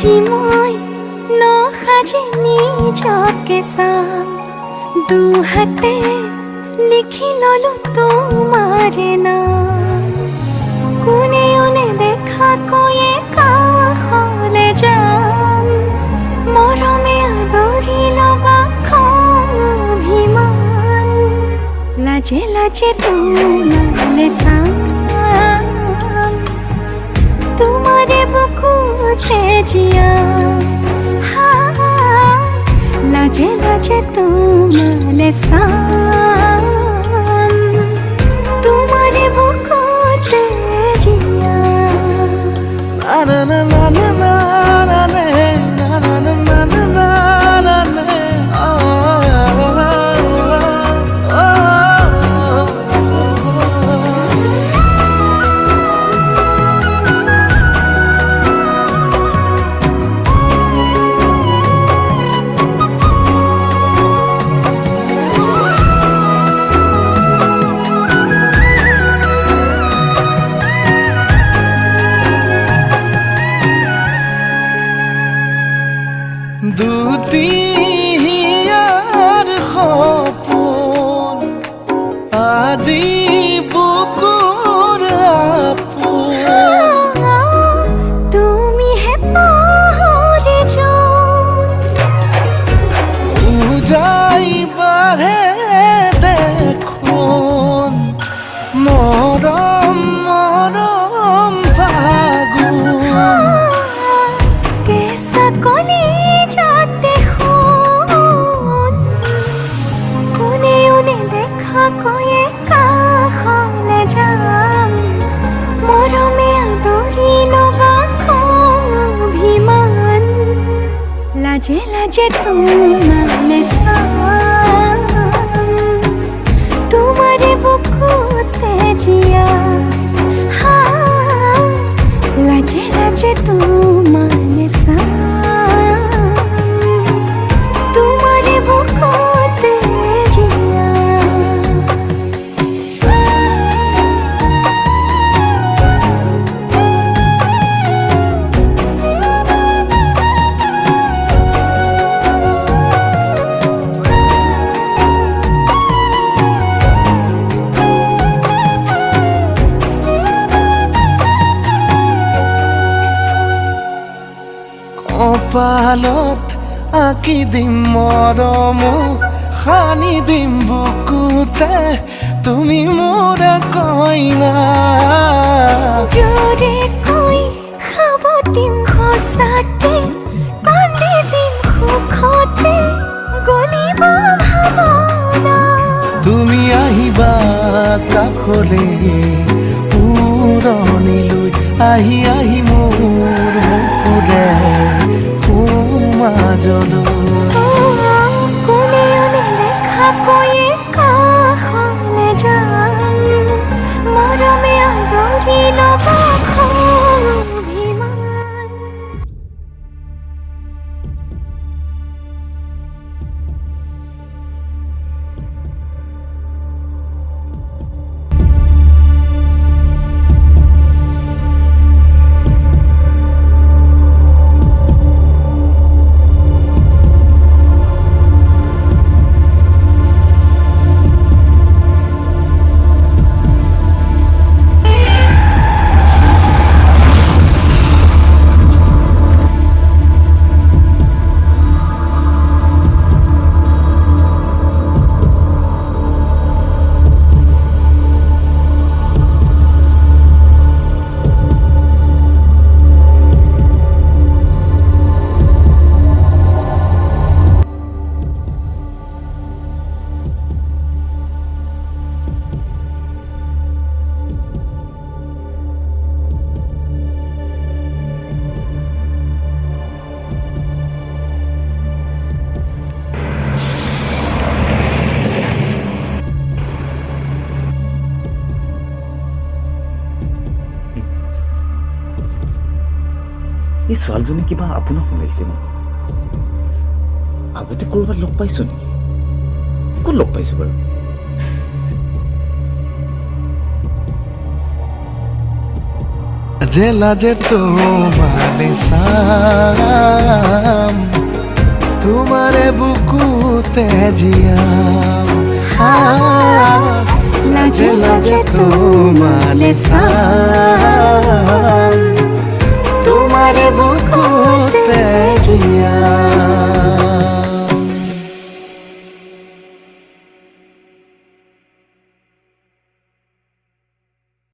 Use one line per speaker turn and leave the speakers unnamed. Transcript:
আজি মই নসাজে নিজকে চাম দুহাতে লিখি ললো তোমাৰে নাম কোনেও নেদেখাকৈয়ে কাষলে যাম মৰমে আদৰি লবা খং অভিমান লাজে লাজে তোমালে চাম তোমাৰে বুকুতে জিয়া লাজে লাজে তোমালে চাম তোমাৰে বুকুতে জিয়া
না না না না না না না না না না না না না না দুটিয়াৰ সপোন আজি বুকুৰ আপোন
তুমিহে পাহৰি
উজাই বাঢ়ে দেখোন মৰম মৰম ফাগুন
কেঁচা কলি যাতে শুন কোনেও নেদেখাকৈয়ে কাষলে যাম মৰমে আদৰি লবা খং অভিমান লাজে লাজে তোমালে চাম তোমাৰে বুকুতে জিয়া লাজে লাজে তোমালে চাম তোমাৰে বুকুতে জিয়া
কপালত আঁকি দিম মৰম সানি দিম বুকুতে তুমি মোৰ কইনা
জোৰে কৈ খাব দিম খোচাতে কান্দি দিম সুখতে গলিব ভাৱনা
তুমি আহিবা কাষলে পুৰণিলৈ আহি আহি মোৰ বুকুৰে সোমাজলৈ
কোনেও নেদেখাকৈয়ে কাষলে যাম মৰমে আদৰি লবা খং অভিমান
এই ছোৱালীজনী কিবা আপোনাক লাগিছে মোক আগতে ক'ৰবাত লগ পাইছো নেকি ক'ত লগ পাইছো বাৰু
লাজে লাজে তোমারে সাম তোমারে বুকুতে জিয়াম
লাজে লাজে তোমারে সাম
তোমারে বুকুতে জিয়াম